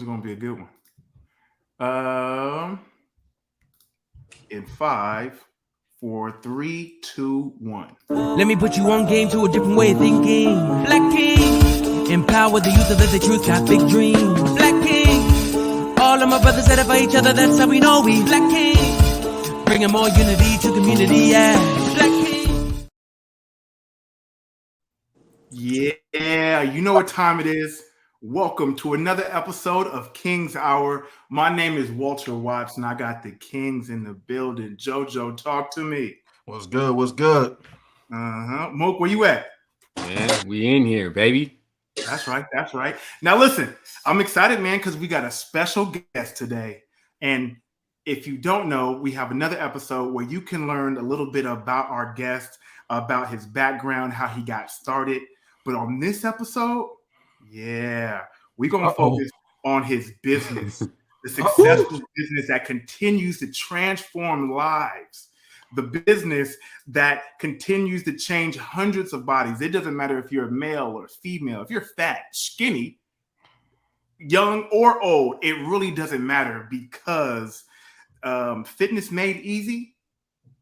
is going to be a good one. Um, in 5, 4, 3, 2, 1. Let me put you on game to a different way of thinking. Black King, empower the youth to live the truth, got big dreams. Black King, all of my brothers that are for each other, that's how we know we. Black King, bringing more unity to community, yeah. Black King. Yeah, you know what time it is. Welcome to another episode of King's Hour. My name is Walter Watts, and I got the Kings in the building. JoJo, talk to me. What's good? What's good? Mook, where you at? Man, we in here, baby. That's right. That's right. Now, listen, I'm excited, man, because we got a special guest today. And if you don't know, we have another episode where you can learn a little bit about our guest, about his background, how he got started. But on this episode, yeah, we're going to focus on his business, the successful business that continues to transform lives, the business that continues to change hundreds of bodies. It doesn't matter if you're a male or female, if you're fat, skinny, young or old, it really doesn't matter because fitness made easy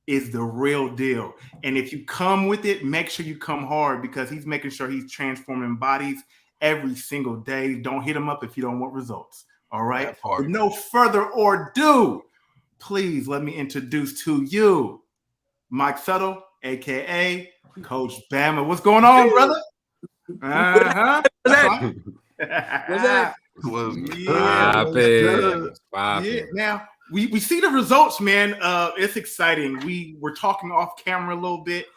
is the real deal. And if you come with it, make sure you come hard because he's making sure he's transforming bodies every single day. Don't hit him up if you don't want results. All right. With no further ado, please let me introduce to you Mike Suttle, aka Coach Bama. What's going on, brother? What's that? Yeah. Now we see the results, man. It's exciting. We were talking off camera a little bit.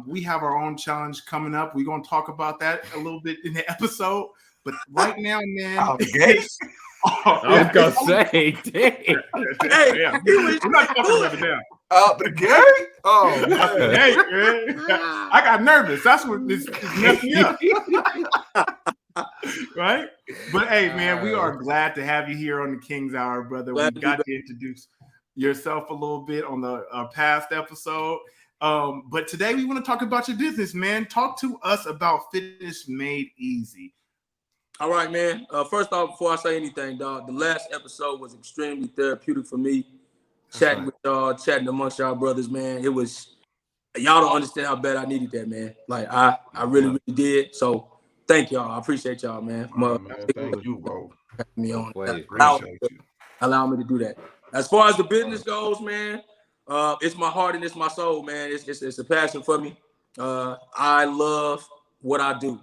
We have our own challenge coming up. We're going to talk about that a little bit in the episode. But right now, man, I was going to say, dang. I'm not talking about it now. Out the gate? Oh, hey, man. I got nervous. That's what this messed me up. Right? But hey, man, we are glad to have you here on the King's Hour, brother. We got to introduce yourself a little bit on the past episode. But today we want to talk about your business, man. Talk to us about Fitness Made Easy. All right, man. First off, before I say anything, dog, the last episode was extremely therapeutic for me. Chatting with y'all, chatting amongst y'all brothers, man. It was, y'all don't understand how bad I needed that, man. Like, I really did. So, thank y'all. I appreciate y'all, man. Thank you, bro. Me on. Allow me to do that. As far as the business goes, man, it's my heart and it's my soul, man. It's a passion for me. I love what I do.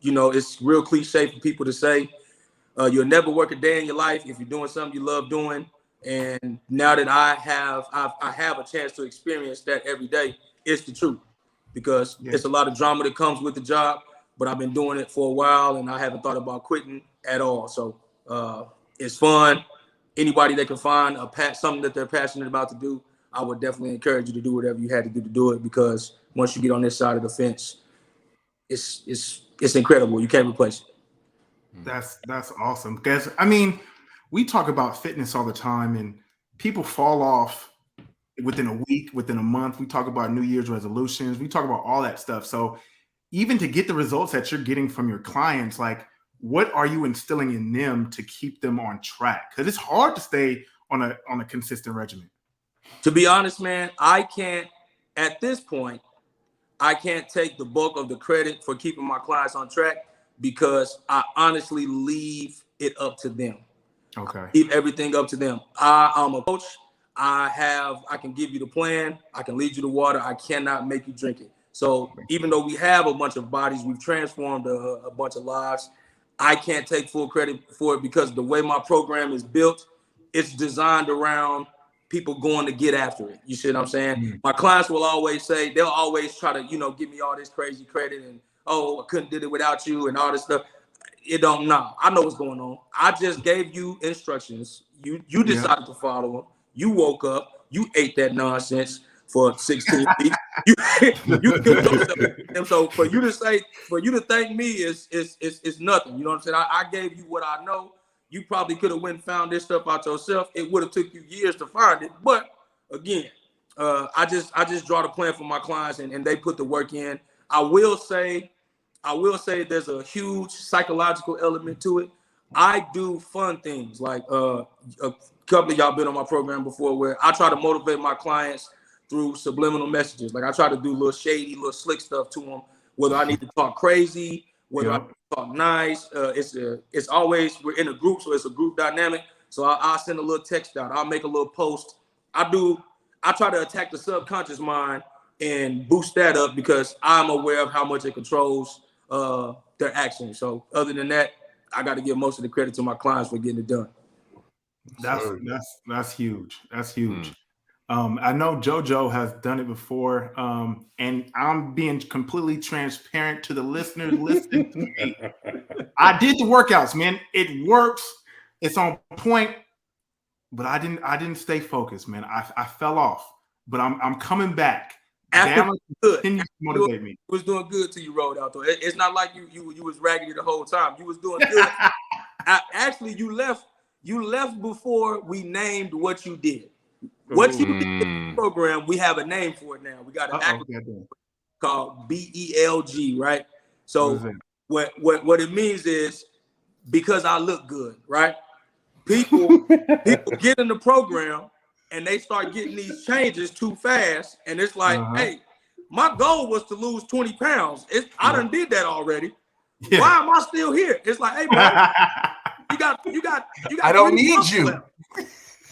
It's real cliche for people to say, you'll never work a day in your life if you're doing something you love doing. And now that I have a chance to experience that every day, it's the truth. Because it's a lot of drama that comes with the job, but I've been doing it for a while and I haven't thought about quitting at all. So it's fun. Anybody that can find something that they're passionate about to do, I would definitely encourage you to do whatever you had to do it, because once you get on this side of the fence, it's incredible. You can't replace it. That's awesome. Because I mean, we talk about fitness all the time and people fall off within a week, within a month. We talk about New Year's resolutions. We talk about all that stuff. So even to get the results that you're getting from your clients, like what are you instilling in them to keep them on track? Because it's hard to stay on a consistent regimen. To be honest, man, at this point, I can't take the bulk of the credit for keeping my clients on track because I honestly leave it up to them. Okay. Leave everything up to them. I'm a coach. I can give you the plan. I can lead you to water. I cannot make you drink it. So even though we have a bunch of bodies, we've transformed a bunch of lives, I can't take full credit for it because the way my program is built, it's designed around people going to get after it. You see what I'm saying? Mm-hmm. My clients will always say, they'll always try to, give me all this crazy credit and, I couldn't do it without you and all this stuff. It don't know. I know what's going on. I just gave you instructions. You decided to follow them. You woke up. You ate that nonsense for 16 weeks. You killed yourself. And so for you to thank me is nothing. You know what I'm saying? I gave you what I know. You probably could have went and found this stuff out yourself. It would have took you years to find it. But again, I just draw the plan for my clients and they put the work in. I will say there's a huge psychological element to it. I do fun things like a couple of y'all been on my program before, where I try to motivate my clients through subliminal messages. Like I try to do little shady, little slick stuff to them. Whether I need to talk crazy, whether I need to talk nice, it's always, we're in a group, so it's a group dynamic. So I'll send a little text out. I'll make a little post. I try to attack the subconscious mind and boost that up because I'm aware of how much it controls their actions. So other than that, I got to give most of the credit to my clients for getting it done. That's huge. That's huge. I know JoJo has done it before, and I'm being completely transparent to the listeners listening to me. I did the workouts, man. It works. It's on point, but I didn't stay focused, man. I fell off, but I'm coming back. Bama continues to motivate me. It was doing good till you rolled out, though. It's not like you was raggedy the whole time. You was doing good. Actually, you left before we named what you did. What you did in the program, we have a name for it now. We got an acronym called BELG, right? So what it means is because I look good, right? People get in the program and they start getting these changes too fast, and it's like, hey, my goal was to lose 20 pounds. I done did that already. Yeah. Why am I still here? It's like, hey, bro, you got. I don't need you. Left.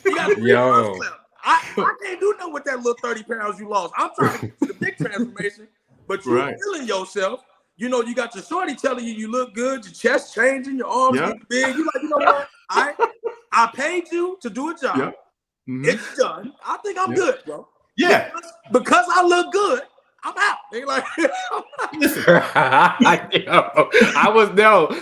You got 3 months left. I can't do nothing with that little 30 pounds you lost. I'm trying to get to the big transformation, but you're feeling yourself. You know, you got your shorty telling you look good, your chest changing, your arms getting big. You're like, you know what? I paid you to do a job. Yep. It's done. I think I'm good, bro. Yeah. Because I look good, I'm out. They like,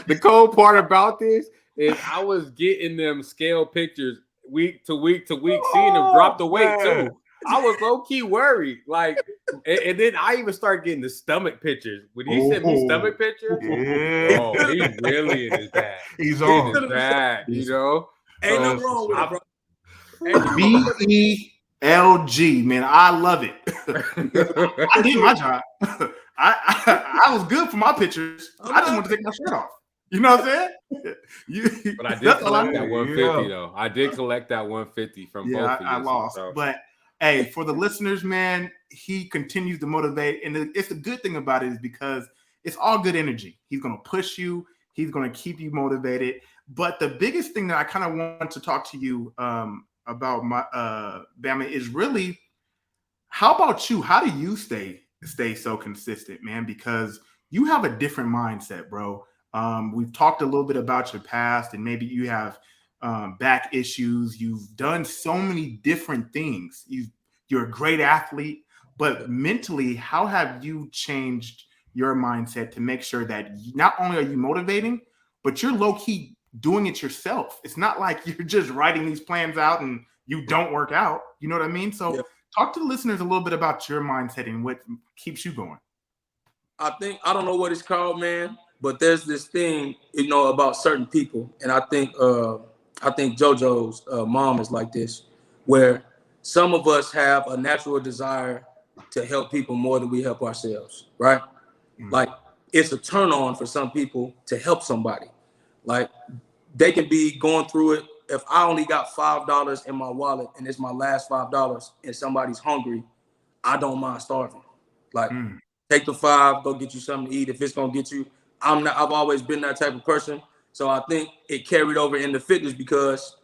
the cold part about this is I was getting them scale pictures week to week to week, seeing them drop the weight too. I was low-key worried. Like, and then I even started getting the stomach pictures. When he sent me stomach pictures, he's really in his bag. He's on his bag, you know? Ain't nothing wrong with it, bro. BELG, man. I love it. I did my job. I was good for my pictures. I just want to take my shirt off. You know what I'm saying? But I did collect that 150 though. I did collect that 150 from both of you. I lost. So. But hey, for the listeners, man, he continues to motivate. And it's the good thing about it is because it's all good energy. He's going to push you. He's going to keep you motivated. But the biggest thing that I kind of want to talk to you about, my Bama, is really, how about you? How do you stay so consistent, man? Because you have a different mindset, bro. We've talked a little bit about your past, and maybe you have back issues. You've done so many different things. You're a great athlete, but mentally, how have you changed your mindset to make sure that not only are you motivating, but you're low-key doing it yourself? It's not like you're just writing these plans out and you don't work out. You know what I mean? So talk to the listeners a little bit about your mindset and what keeps you going. I don't know what it's called, man, but there's this thing, you know, about certain people. And I think JoJo's mom is like this, where some of us have a natural desire to help people more than we help ourselves, right? Like, it's a turn on for some people to help somebody. Like, they can be going through it. If I only got $5 in my wallet and it's my last $5 and somebody's hungry, I don't mind starving. Like, take the $5, go get you something to eat. If it's gonna get you, I've always been that type of person. So I think it carried over into fitness because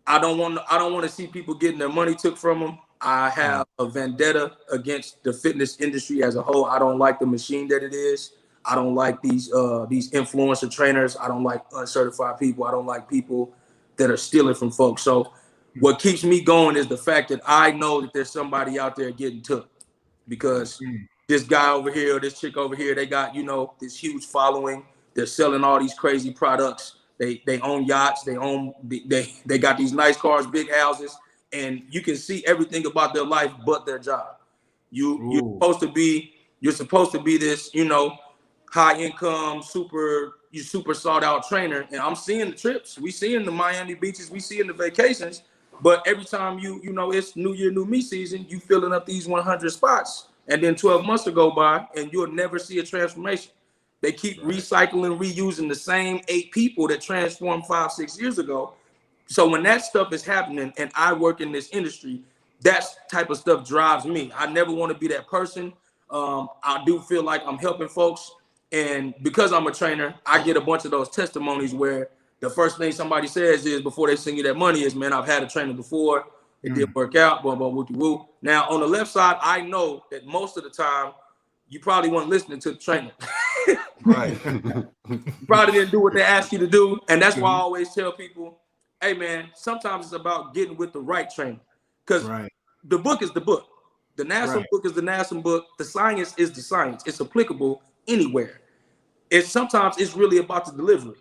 I don't want to see people getting their money took from them. I have a vendetta against the fitness industry as a whole. I don't like the machine that it is. I don't like these influencer trainers. I don't like uncertified people. I don't like people that are stealing from folks. So what keeps me going is the fact that I know that there's somebody out there getting took, because this guy over here, this chick over here, they got, you know, this huge following. They're selling all these crazy products. They own yachts. They got these nice cars, big houses, and you can see everything about their life but their job. You're supposed to be this, you know, high income, super sought out trainer. And I'm seeing the trips. We seeing the Miami beaches. We seeing the vacations. But every time you know, it's New Year, New Me season, you filling up these 100 spots. And then 12 months to go by and you'll never see a transformation. They keep recycling, reusing the same 8 people that transformed 5-6 years ago. So when that stuff is happening and I work in this industry, that type of stuff drives me. I never want to be that person. I do feel like I'm helping folks. And because I'm a trainer, I get a bunch of those testimonies where the first thing somebody says is before they send you that money is, man, I've had a trainer before. It didn't work out, blah, blah, woo, woo. Now, on the left side, I know that most of the time, you probably weren't listening to the trainer. Right. You probably didn't do what they asked you to do. And that's why I always tell people, hey, man, sometimes it's about getting with the right trainer. Because the book is the book. The NASA book is the NASA book. The science is the science. It's applicable anywhere. Sometimes it's really about the delivery.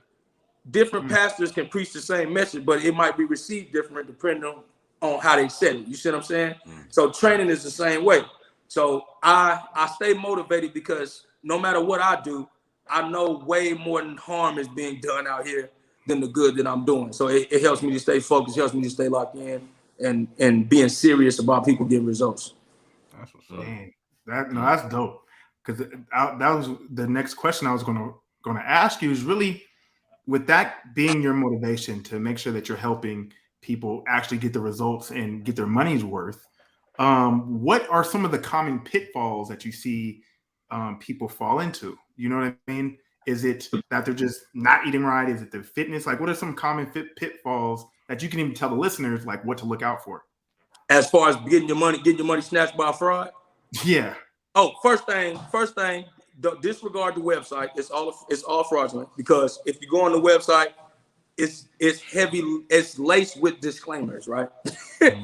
Different pastors can preach the same message, but it might be received different depending on how they said it. You see what I'm saying? So training is the same way. So I stay motivated because no matter what I do, I know way more than harm is being done out here than the good that I'm doing. So it helps me to stay focused, helps me to stay locked in and being serious about people getting results. That's what's up. That's dope. Because that was the next question I was going to ask you is really, with that being your motivation to make sure that you're helping people actually get the results and get their money's worth, what are some of the common pitfalls that you see people fall into? You know what I mean? Is it that they're just not eating right? Is it their fitness? Like, what are some common pitfalls that you can even tell the listeners, like, what to look out for? As far as getting your money snatched by fraud? Yeah. Oh, first thing, disregard the website. It's all fraudulent, because if you go on the website, it's heavy, it's laced with disclaimers, right? If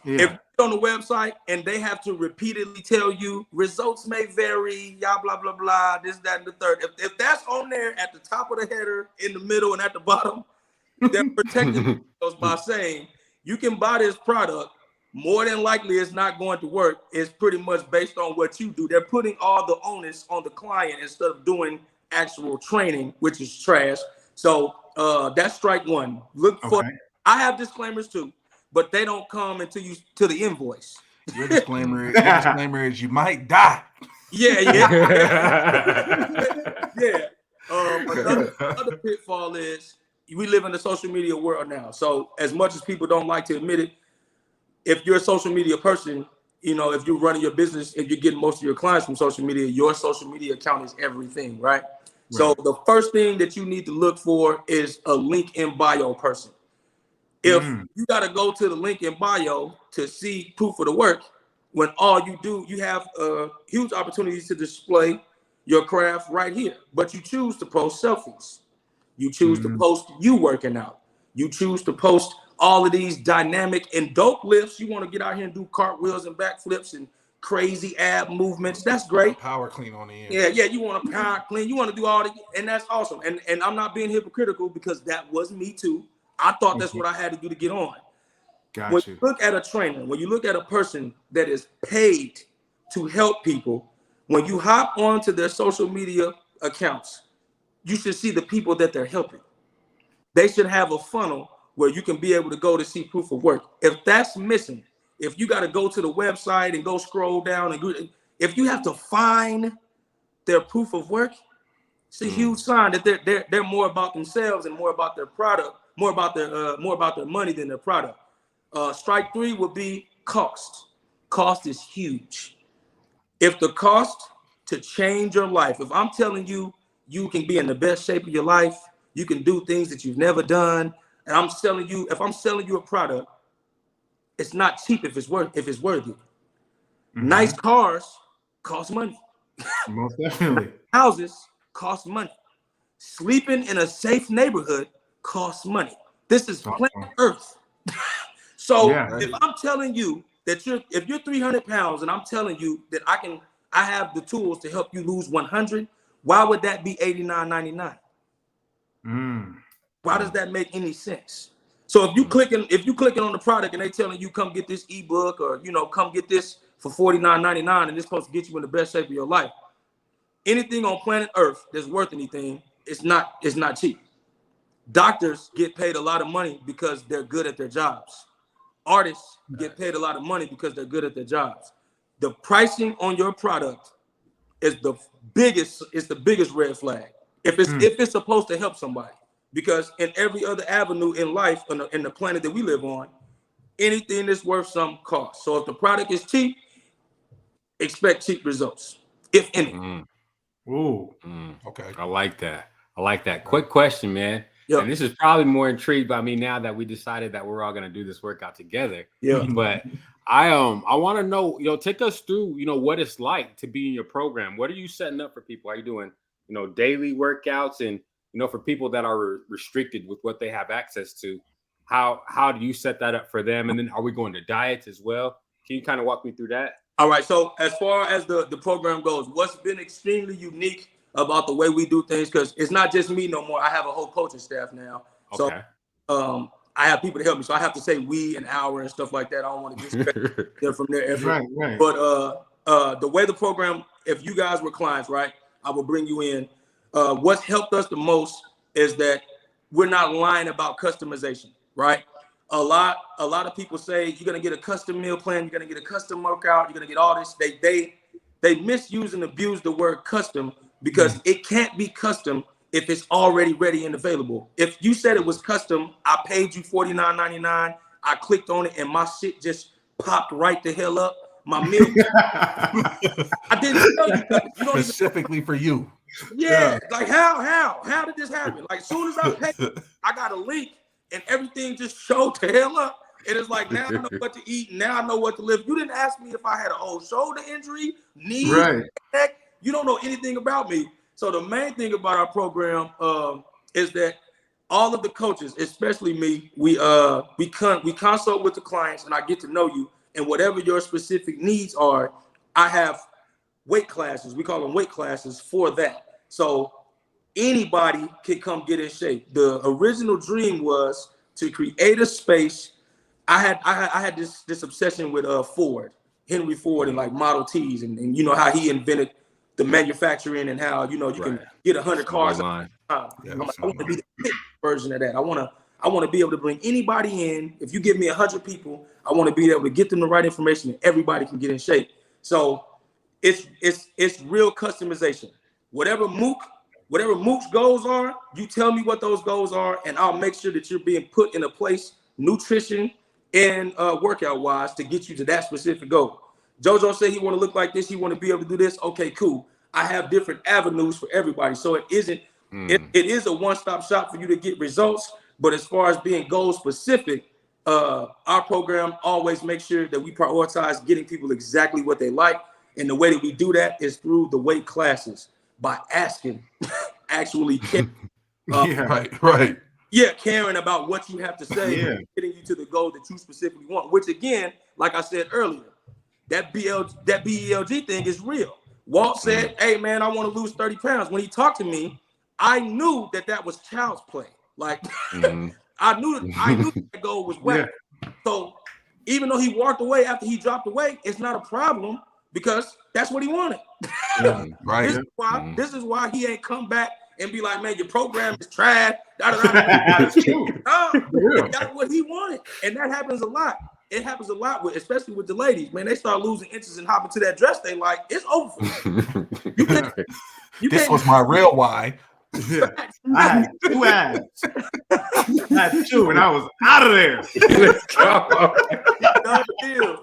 you're on the website and they have to repeatedly tell you results may vary, y'all, blah, blah, blah, this, that, and the third. If that's on there at the top of the header, in the middle, and at the bottom, they're protecting themselves by saying you can buy this product. More than likely, it's not going to work. It's pretty much based on what you do. They're putting all the onus on the client instead of doing actual training, which is trash. So that's strike one. Look for. I have disclaimers too, but they don't come until you to the invoice. Your disclaimer is you might die. Yeah. Another pitfall is we live in the social media world now. So as much as people don't like to admit it, if you're a social media person, you know, if you're running your business, if you're getting most of your clients from social media, your social media account is everything, right? So the first thing that you need to look for is a link in bio person. If you got to go to the link in bio to see proof of the work, when all you do, you have huge opportunities to display your craft right here, but you choose to post selfies. You choose to post you working out. You choose to post all of these dynamic and dope lifts. You want to get out here and do cartwheels and backflips and crazy ab movements. That's great. Power clean on the end. Yeah. You want to power clean. You want to do all that, and that's awesome. And I'm not being hypocritical, because that was me too. I thought that's what I had to do to get on. When you look at a trainer, when you look at a person that is paid to help people, when you hop onto their social media accounts, you should see the people that they're helping. They should have a funnel where you can be able to go to see proof of work. If that's missing, if you got to go to the website and go scroll down, and if you have to find their proof of work, it's a huge sign that they're more about themselves and more about their product, more about their money than their product. Strike 3 would be cost. Cost is huge. If the cost to change your life, if I'm telling you, you can be in the best shape of your life, you can do things that you've never done, and I'm selling you a product, it's not cheap if it's worthy. Nice cars cost money. Most definitely. Houses cost money. Sleeping in a safe neighborhood costs money. This is planet Earth. So if I'm telling you that if you're 300 pounds and I'm telling you that I have the tools to help you lose 100, why would that be $89.99? Why does that make any sense? So if you clicking on the product and they telling you come get this ebook, or come get this for $49.99 and it's supposed to get you in the best shape of your life, anything on planet Earth that's worth anything, it's not cheap. Doctors get paid a lot of money because they're good at their jobs. Artists get paid a lot of money because they're good at their jobs. The pricing on your product is the biggest red flag. If it's supposed to help somebody, because in every other avenue in life, in the planet that we live on, anything that's worth some cost. So if the product is cheap, expect cheap results, if any. Ooh. Okay. I like that. I like that. Quick question, man. Yeah. And this is probably more intrigued by me now that we decided that we're all going to do this workout together. Yeah. But I want to know, take us through, what it's like to be in your program. What are you setting up for people? Are you doing, daily workouts? And, for people that are restricted with what they have access to, how do you set that up for them? And then are we going to diets as well? Can you kind of walk me through that? All right. So as far as the program goes, what's been extremely unique about the way we do things, because it's not just me no more. I have a whole coaching staff now. Okay. So I have people to help me. So I have to say we and our and stuff like that. I don't want to disrespect them from their effort. Right. But the way the program, if you guys were clients, right, I will bring you in. What's helped us the most is that we're not lying about customization, right? A lot of people say you're gonna get a custom meal plan, you're gonna get a custom workout, you're gonna get all this. They misuse and abuse the word custom, because it can't be custom if it's already ready and available. If you said it was custom, I paid you $49.99, I clicked on it and my shit just popped right the hell up. My meal, I didn't tell you that. You don't Specifically for you. Yeah, like how did this happen? Like, as soon as I paid, I got a link and everything just showed the hell up. And it's like, now I know what to eat, now I know what to live. You didn't ask me if I had an old shoulder injury, knee, neck. You don't know anything about me. So the main thing about our program is that all of the coaches, especially me, we consult with the clients, and I get to know you. And whatever your specific needs are, I have weight classes. We call them weight classes for that. So anybody can come get in shape. The original dream was to create a space. I had this obsession with Henry Ford, and like Model Ts, and you know how he invented the manufacturing, and how you can get 100 cars. I want to be the fit version of that. I want to be able to bring anybody in. If you give me 100 people, I want to be able to get them the right information, and everybody can get in shape. So it's real customization. Whatever Mook's goals are, you tell me what those goals are, and I'll make sure that you're being put in a place, nutrition and workout wise, to get you to that specific goal. JoJo said he want to look like this, he want to be able to do this. Okay, cool. I have different avenues for everybody, so it isn't. It is a one-stop shop for you to get results. But as far as being goal specific, our program always makes sure that we prioritize getting people exactly what they like. And the way that we do that is through the weight classes, by asking, actually caring, caring about what you have to say, getting you to the goal that you specifically want. Which again, like I said earlier, that BELG thing is real. Walt said, "Hey man, I want to lose 30 pounds." When he talked to me, I knew that was child's play. Like I knew that goal was wet. So even though he walked away after he dropped the weight, it's not a problem, because that's what he wanted. This is why he ain't come back and be like, "Man, your program is trash." That's true. That's what he wanted, and that happens a lot. It happens a lot especially with the ladies. Man, they start losing inches and hopping to that dress. They like, it's over for you. This was my real why. I had 2 abs. I had 2, and I was out of there. Let's go.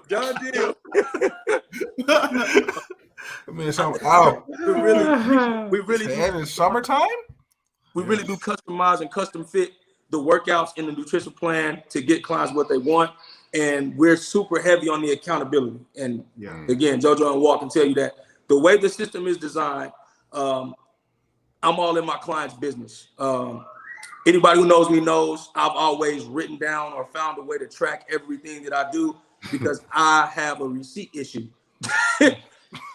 Done deal. I mean, so out. We really and in summertime, we really do customize and custom fit the workouts in the nutrition plan to get clients what they want. And we're super heavy on the accountability. And again, JoJo and Walt can tell you that the way the system is designed, I'm all in my client's business. Anybody who knows me knows I've always written down or found a way to track everything that I do, because I have a receipt issue. I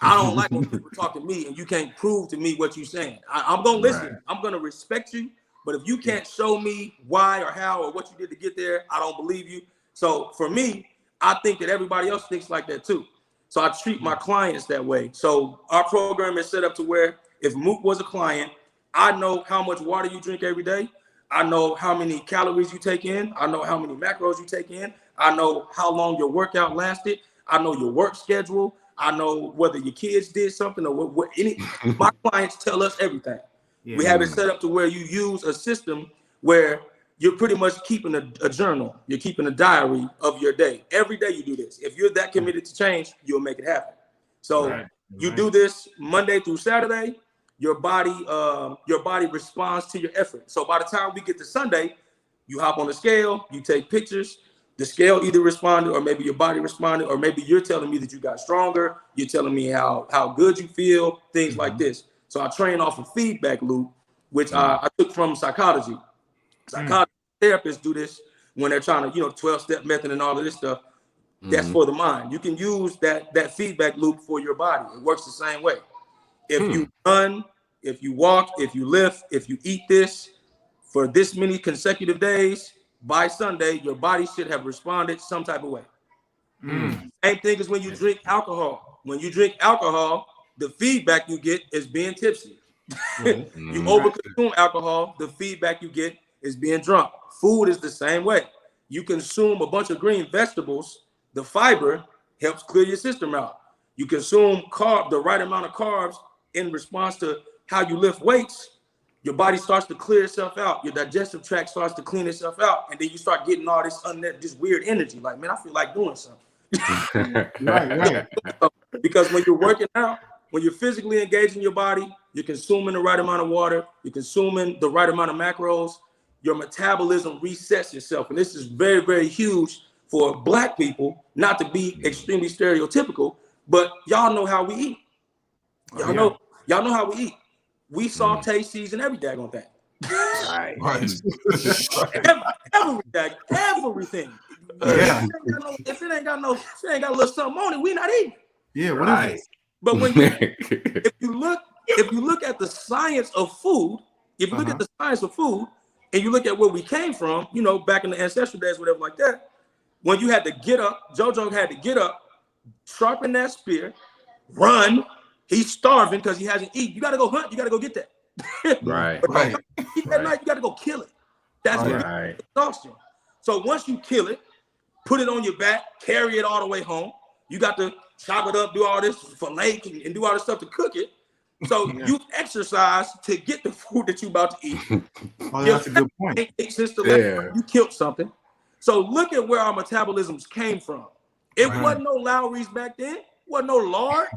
don't like when people talk to me and you can't prove to me what you're saying. I'm going to listen. I'm going to respect you. But if you can't show me why or how or what you did to get there, I don't believe you. So for me, I think that everybody else thinks like that too. So I treat my clients that way. So our program is set up to where if Mook was a client, I know how much water you drink every day. I know how many calories you take in. I know how many macros you take in. I know how long your workout lasted. I know your work schedule. I know whether your kids did something or what any. My clients tell us everything. Yeah. We have it set up to where you use a system where you're pretty much keeping a journal. You're keeping a diary of your day. Every day you do this. If you're that committed to change, you'll make it happen. So you do this Monday through Saturday. Your body responds to your effort. So by the time we get to Sunday, you hop on the scale, you take pictures. The scale either responded, or maybe your body responded, or maybe you're telling me that you got stronger. You're telling me how good you feel, things like this. So I train off a feedback loop, which I took from psychology. Psychology therapists do this when they're trying to, 12-step method and all of this stuff. That's for the mind. You can use that feedback loop for your body. It works the same way. If you run, if you walk, if you lift, if you eat this for this many consecutive days, by Sunday, your body should have responded some type of way. Same thing as when you drink alcohol. When you drink alcohol, the feedback you get is being tipsy. You overconsume alcohol, the feedback you get is being drunk. Food is the same way. You consume a bunch of green vegetables, the fiber helps clear your system out. You consume the right amount of carbs in response to how you lift weights, your body starts to clear itself out. Your digestive tract starts to clean itself out. And then you start getting all this weird energy. Like, man, I feel like doing something. Right. Because when you're working out, when you're physically engaging your body, you're consuming the right amount of water, you're consuming the right amount of macros, your metabolism resets itself. And this is very, very huge for Black people, not to be extremely stereotypical, but y'all know how we eat. Y'all know how we eat. We saute, season every daggone thing. Right. Everything. Yeah. If it ain't got a little something on it, we not eating. Yeah, what is it? But when if you look at the science of food, if you look at the science of food, and you look at where we came from, back in the ancestral days, whatever like that, when you had to get up, JoJo had to get up, sharpen that spear, run. He's starving because he hasn't eaten. You got to go hunt. You got to go get that. Right. Eat that night, you got to go kill it. That's exhaustion. So once you kill it, put it on your back, carry it all the way home. You got to chop it up, do all this fillet and do all this stuff to cook it. So you exercise to get the food that you about to eat. That's a good point. You killed something. So look at where our metabolisms came from. It wasn't no Lowry's back then. Wasn't no lard.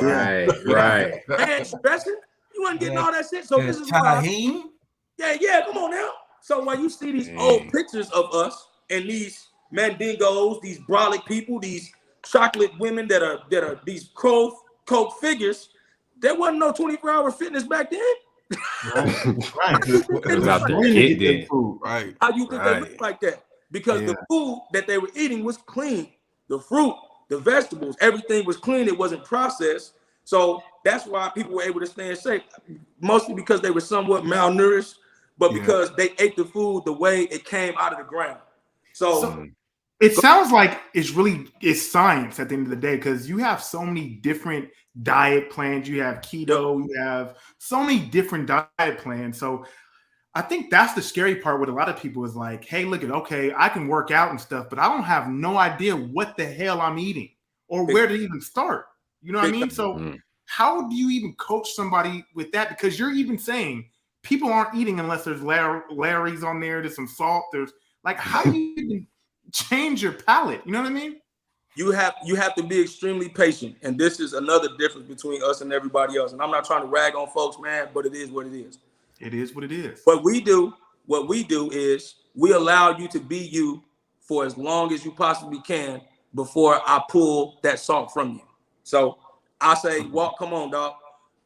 Right. Man, stressing. You wasn't getting all that shit. So this is why. Yeah, come on now. So when you see these old pictures of us and these mandingos, these brolic people, these chocolate women that are these coke figures, there wasn't no 24-hour fitness back then. Right. About to get there. Right. How you think they look like that? Because the food that they were eating was clean. The fruit, the vegetables, everything was clean. It wasn't processed. So that's why people were able to stay safe, mostly because they were somewhat malnourished, but because they ate the food the way it came out of the ground. So it sounds like it's science at the end of the day, because you have so many different diet plans. You have keto, you have so many different diet plans. So I think that's the scary part with a lot of people is like, hey, look I can work out and stuff, but I don't have no idea what the hell I'm eating or where to even start. You know what I mean? So how do you even coach somebody with that? Because you're even saying people aren't eating unless there's Larry's on there, there's some salt, there's like, how do you even change your palate? You know what I mean? You have to be extremely patient. And this is another difference between us and everybody else. And I'm not trying to rag on folks, man, but it is what it is. It is what it is. What we do is we allow you to be you for as long as you possibly can before I pull that salt from you. So I say, come on, dog.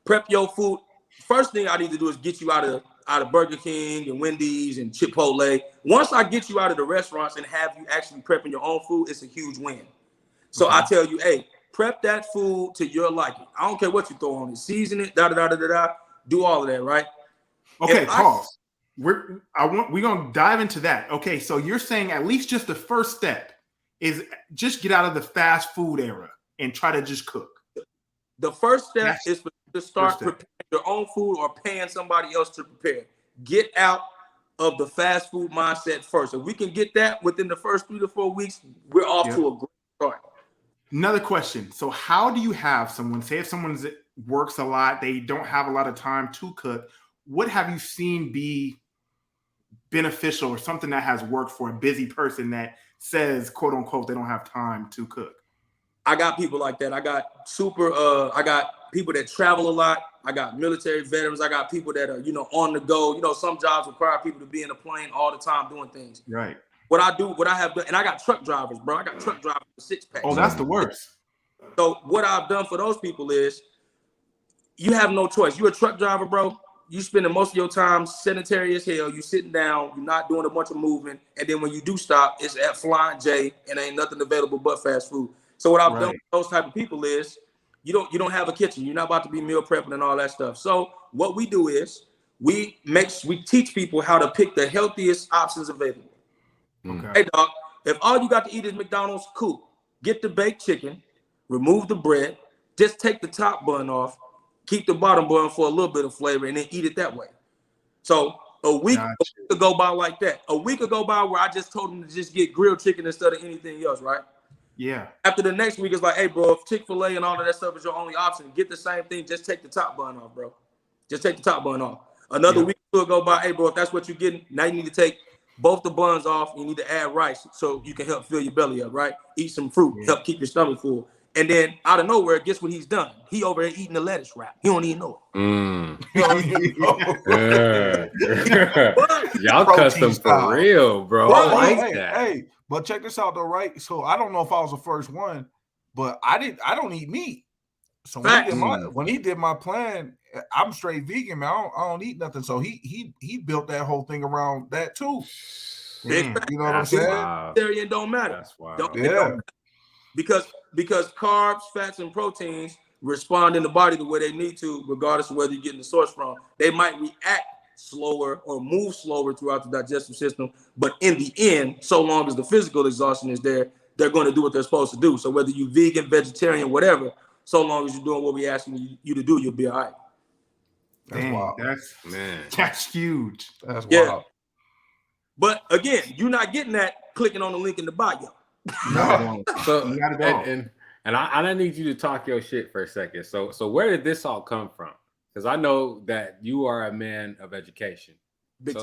Prep your food. First thing I need to do is get you out of Burger King and Wendy's and Chipotle. Once I get you out of the restaurants and have you actually prepping your own food, it's a huge win. So I tell you, hey, prep that food to your liking. I don't care what you throw on it. Season it, do all of that, right? Okay, pause. We're gonna dive into that. Okay, so you're saying at least just the first step is just get out of the fast food era and try to just cook. The first step is to start preparing your own food or paying somebody else to prepare. Get out of the fast food mindset first. If we can get that within the first 3 to 4 weeks, we're off to a great start. Another question. So how do you have someone, say if someone works a lot, they don't have a lot of time to cook, what have you seen be beneficial or something that has worked for a busy person that says, quote unquote, they don't have time to cook? I got people like that. I got I got people that travel a lot. I got military veterans. I got people that are, on the go. Some jobs require people to be in a plane all the time doing things. Right. What I have done, and I got truck drivers, bro. I got truck drivers with 6-packs. Oh, that's the worst. So what I've done for those people is you have no choice. You're a truck driver, bro. You spending most of your time sedentary as hell. You sitting down. You're not doing a bunch of movement. And then when you do stop, it's at Flying J and ain't nothing available but fast food. So what I've done with those type of people is you don't have a kitchen. You're not about to be meal prepping and all that stuff. So what we do is we teach people how to pick the healthiest options available. Okay. Hey, dog, if all you got to eat is McDonald's, cool. Get the baked chicken, remove the bread, just take the top bun off, keep the bottom bun for a little bit of flavor, and then eat it that way. So a week could go by like that. A week could go by where I just told them to just get grilled chicken instead of anything else, right? Yeah. After the next week, it's like, hey, bro, if Chick-fil-A and all of that stuff is your only option, get the same thing. Just take the top bun off, bro. Just take the top bun off. Another week will go by. Hey, bro, if that's what you're getting, now you need to take both the buns off. You need to add rice so you can help fill your belly up, right? Eat some fruit, help keep your stomach full. And then out of nowhere, guess what he's done? He over here eating the lettuce wrap. He don't even know it. Y'all custom for real, bro. I like that. Hey, but check this out though, right? So I don't know if I was the first one, but I don't eat meat. So when he did my plan, I'm straight vegan, man. I don't eat nothing. So he built that whole thing around that too. You know what I'm saying? Vegetarian don't matter. That's wild. Don't matter. Because carbs, fats, and proteins respond in the body the way they need to, regardless of whether you're getting the source from. They might react slower or move slower throughout the digestive system, but in the end, so long as the physical exhaustion is there, they're going to do what they're supposed to do. So whether you vegan, vegetarian, whatever, so long as you're doing what we're asking you to do, you'll be all right. That's wild. That's huge. That's wild. But again, you're not getting that clicking on the link in the bio. No. So and I need you to talk your shit for a second. So where did this all come from? Because I know that you are a man of education.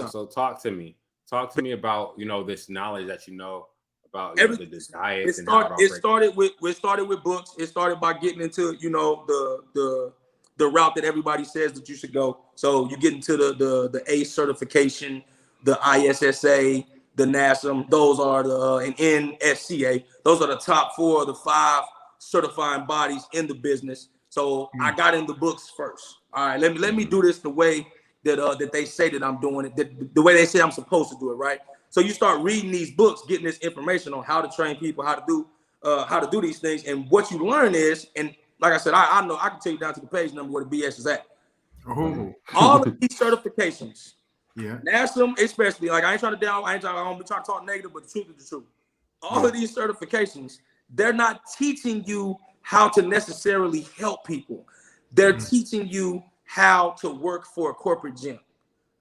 So talk to me. Talk to me about this knowledge that you know about the diet. It started with books. It started by getting into the route that everybody says that you should go. So you get into the ACE certification, the ISSA, the NASM. Those are and NSCA. Those are the top 4 of the 5 certifying bodies in the business. So I got in the books first. All right, let me do this the way that they say that I'm doing it, the way they say I'm supposed to do it, right? So you start reading these books, getting this information on how to train people, how to do these things, and what you learn is, and like I said, I know I can tell you down to the page number where the BS is at. All of these certifications, NASM especially, like I ain't trying to talk negative, but the truth is the truth. All of these certifications, they're not teaching you how to necessarily help people. They're teaching you how to work for a corporate gym.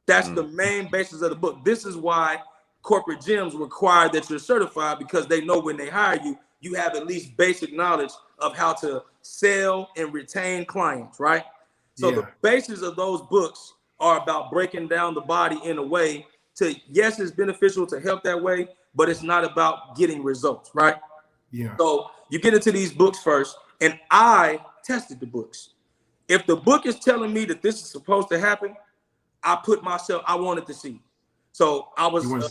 That's the main basis of the book. This is why corporate gyms require that you're certified, because they know when they hire you, you have at least basic knowledge of how to sell and retain clients, right? So the basis of those books are about breaking down the body in a way to, yes, it's beneficial to help that way, but it's not about getting results, right? Yeah. So you get into these books first, and I tested the books. If the book is telling me that this is supposed to happen, I wanted to see. So I was born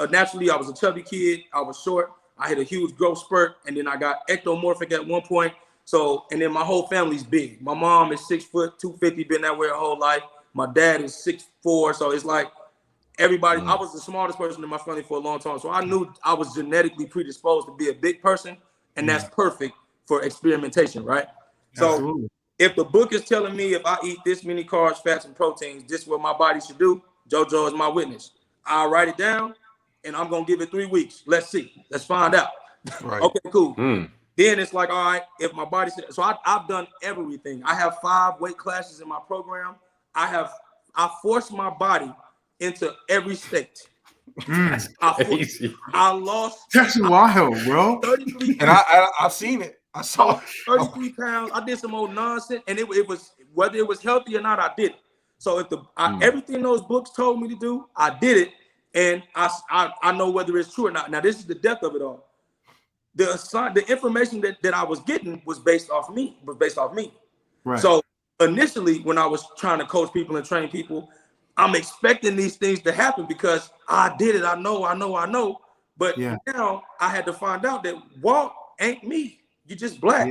naturally. I was a chubby kid. I was short. I had a huge growth spurt, and then I got ectomorphic at one point. So, and then my whole family's big. My mom is 6 foot, 250, been that way her whole life. My dad is 6'4", so it's like everybody. I was the smartest person in my family for a long time, so I knew I was genetically predisposed to be a big person, and that's perfect for experimentation, right? So, if the book is telling me if I eat this many carbs, fats, and proteins, this is what my body should do, JoJo is my witness. I'll write it down, and I'm going to give it 3 weeks. Let's see. Let's find out. Right. Okay, cool. Then it's like, all right, if my body... So I've done everything. I have 5 weight classes in my program. I forced my body into every state. I lost. That's wild, bro. 33 And I've seen it. I saw 33 pounds. I did some old nonsense, and it was whether it was healthy or not, I did it. So if everything those books told me to do, I did it, and I know whether it's true or not. Now this is the depth of it all. The information that I was getting was based off me. Right. So initially, when I was trying to coach people and train people, I'm expecting these things to happen because I did it. I know. But now I had to find out that Walt ain't me. You just black.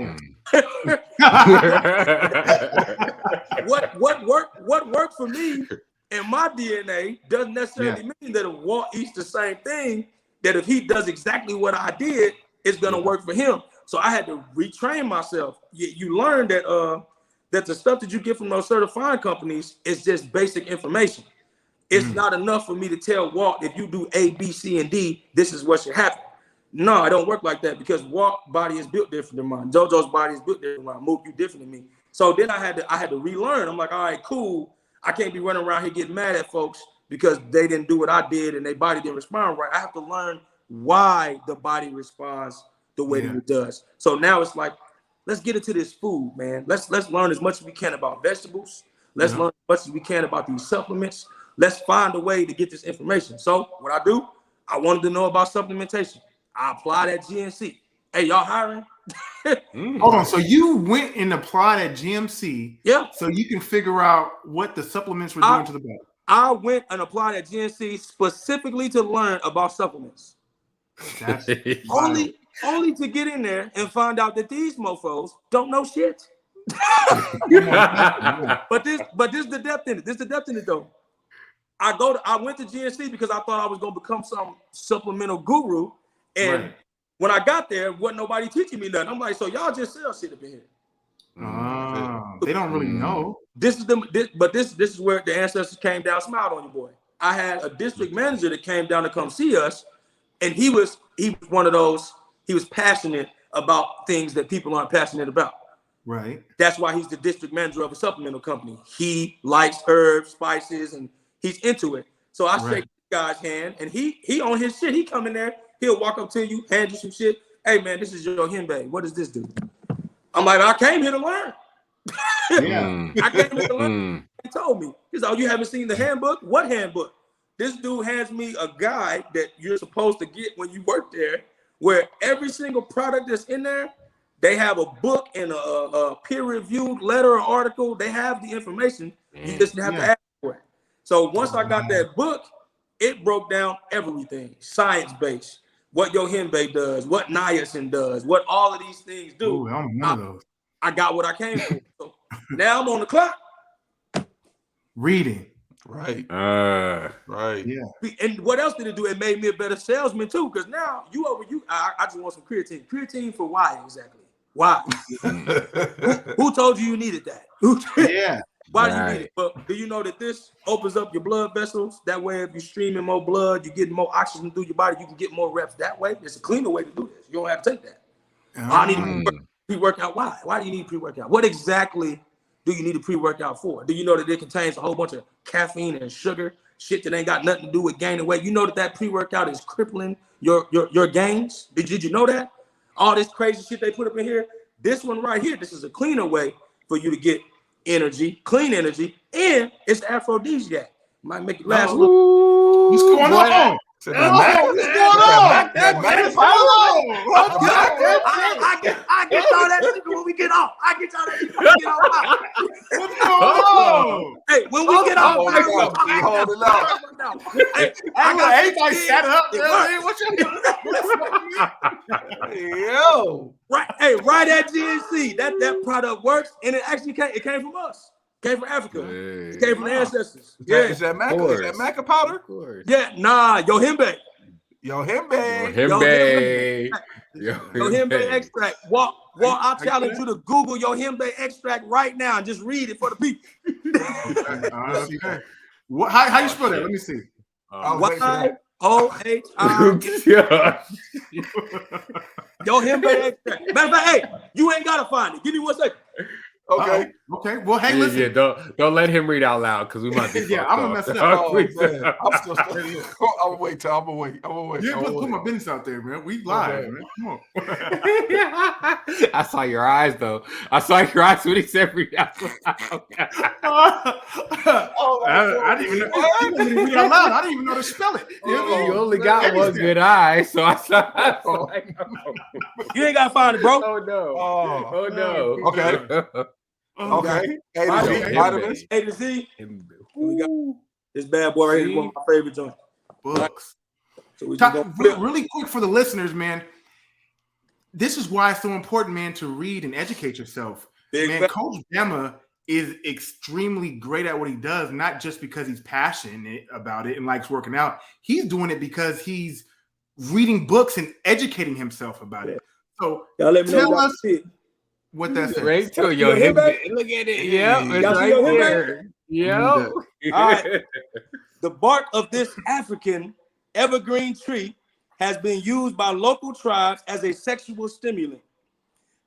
What worked for me and my DNA doesn't necessarily mean that if Walt eats the same thing, that if he does exactly what I did, it's gonna work for him. So I had to retrain myself. You learn that that the stuff that you get from those certifying companies is just basic information. It's not enough for me to tell Walt, if you do A, B, C, and D, this is what should happen. No, I don't work like that because Walt's body is built different than mine. JoJo's body is built different than mine. Mook, you different than me. So then I had to relearn. I'm like, all right, cool. I can't be running around here getting mad at folks because they didn't do what I did and their body didn't respond right. I have to learn why the body responds the way that it does. So now it's like, let's get into this food, man. Let's learn as much as we can about vegetables. Let's learn as much as we can about these supplements. Let's find a way to get this information. So what I do, I wanted to know about supplementation. I applied at GNC. Hey, y'all hiring? Hold on. So you went and applied at GMC. Yeah. So you can figure out what the supplements were doing to the body. I went and applied at GNC specifically to learn about supplements. That's only to get in there and find out that these mofos don't know shit. But this is the depth in it. This is the depth in it though. I went to GNC because I thought I was gonna become some supplemental guru. And when I got there, wasn't nobody teaching me nothing. I'm like, so y'all just sell shit up in here. They don't really know. This is where the ancestors came down, smiled on you, boy. I had a district manager that came down to come see us, and he was one of those. He was passionate about things that people aren't passionate about. Right. That's why he's the district manager of a supplemental company. He likes herbs, spices, and he's into it. So I shake this guy's hand, and he on his shit. He come in there. He'll walk up to you, hand you some shit. Hey, man, this is your hembe. What does this do? I'm like, I came here to learn. I came here to learn. He told me. He's like, oh, you haven't seen the handbook? What handbook? This dude hands me a guide that you're supposed to get when you work there, where every single product that's in there, they have a book and a peer-reviewed letter or article. They have the information. You just have to ask for it. So once I got that book, it broke down everything, science-based. What your hembe does, what niacin does, what all of these things do. Ooh, I'm one of those. I got what I came for. So now I'm on the clock. Reading. Right. Yeah. And what else did it do? It made me a better salesman too. Because now I just want some creatine. Creatine for why exactly? Why? who told you needed that? Yeah. Why do you need it? But do you know that this opens up your blood vessels? That way, if you're streaming more blood, you're getting more oxygen through your body, you can get more reps that way. It's a cleaner way to do this. You don't have to take that. I need pre-workout. Why? Why do you need pre-workout? What exactly do you need a pre-workout for? Do you know that it contains a whole bunch of caffeine and sugar, shit that ain't got nothing to do with gaining weight? You know that pre-workout is crippling your gains? Did you know that? All this crazy shit they put up in here, this one right here, this is a cleaner way for you to get energy, clean energy, and it's aphrodisiac. Might make it last. What's going on? What's going on? I get y'all that shit when we get off. What's going on? Hey, when we get off, Hold it up. Hey, I got everybody shut up. Yo. Right, hey, right at GNC, that product works, and it actually came from us. Came from Africa. It came from the ancestors. Is that maca powder? Yeah, nah, yo hembe. Yo hembe extract. Walk. I challenge you to Google your hembe extract right now and just read it for the people. How you spell that? Let me see. YOHI. Yo hembe extract. Matter of fact, hey, you ain't gotta find it. Give me 1 second. Okay. Okay. Well, hey, listen. Yeah, don't let him read out loud because we might be. Yeah, I'm gonna mess it up. Oh, man. I'm still studying. I'm gonna wait. Yeah, put my business out there, man. We live, man. Come on. I saw your eyes, though. I saw your eyes when he said read out loud. I didn't even know. He wanted me to read out loud. I didn't even know to spell it. You only got one good eye, so I saw. You ain't gotta find it, bro. Oh no! Oh no! Okay. Okay. Vitamins. A to Z. We got this bad boy right here is one of my favorite joints. Books. So we just gonna flip. Really quick for the listeners, man. This is why it's so important, man, to read and educate yourself. Coach Bama is extremely great at what he does, not just because he's passionate about it and likes working out. He's doing it because he's reading books and educating himself about it. So y'all let me tell know us what that says. Right to your hip. Look at it. Yeah, it's right there. Yeah. All right. The bark of this African evergreen tree has been used by local tribes as a sexual stimulant.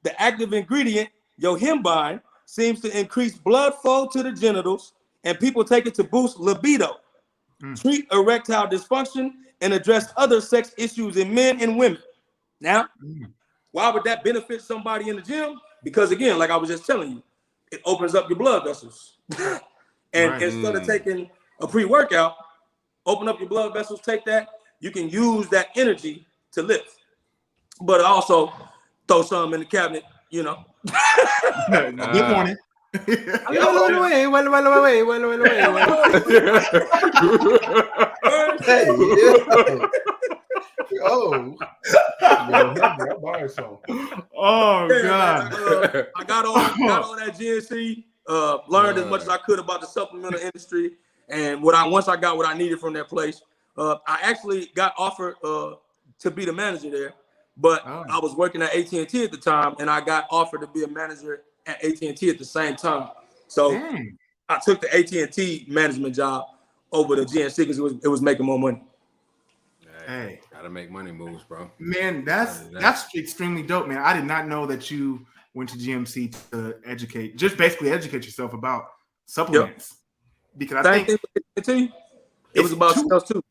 The active ingredient, yohimbine, seems to increase blood flow to the genitals, and people take it to boost libido, treat erectile dysfunction, and address other sex issues in men and women. Now, why would that benefit somebody in the gym? Because again, like I was just telling you, it opens up your blood vessels. And instead of taking a pre-workout, open up your blood vessels, take that, you can use that energy to lift. But also throw some in the cabinet, you know. Good morning. Oh God! I got on that GNC. Learned as much as I could about the supplemental industry, and once I got what I needed from that place, I actually got offered to be the manager there. But I was working at AT&T at the time, and I got offered to be a manager at AT&T at the same time. So I took the AT&T management job over the GNC because it was making more money. Hey, gotta make money moves, bro. Man, that's extremely dope, man. I did not know that you went to GMC to basically educate yourself about supplements. Because I think it was about sales too.